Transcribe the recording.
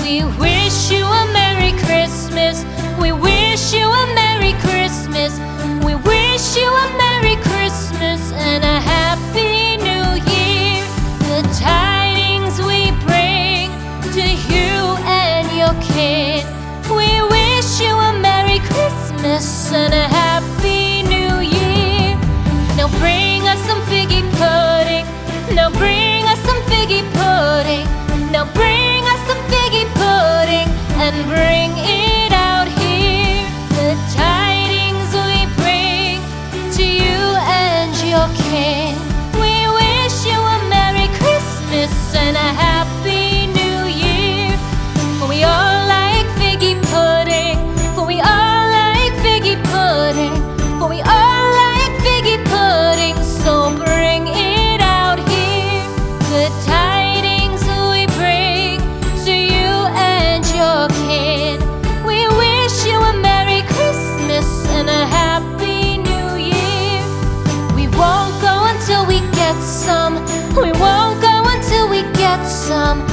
We wish you a Merry Christmas. We wish you a Merry Christmas. We wish you a Merry Christmas and a Happy New Year. The tidings we bring to you and your kin. We wish you a Merry Christmas and a Happy New Year. Now bring us some figgy pudding. Now bring us some figgy pudding. Now bring us some figgy pudding and bring it out here. The tidings we bring to you and your kin. We wish you a Merry Christmas and a Happy New Year. For we all like figgy pudding. For we all like figgy pudding. For we all like figgy pudding. So bring it out here. The tidings we bring to you and your kin. We wish you a Merry Christmas and a Happy New Year. We won't go until we get some. We won't go until we get some.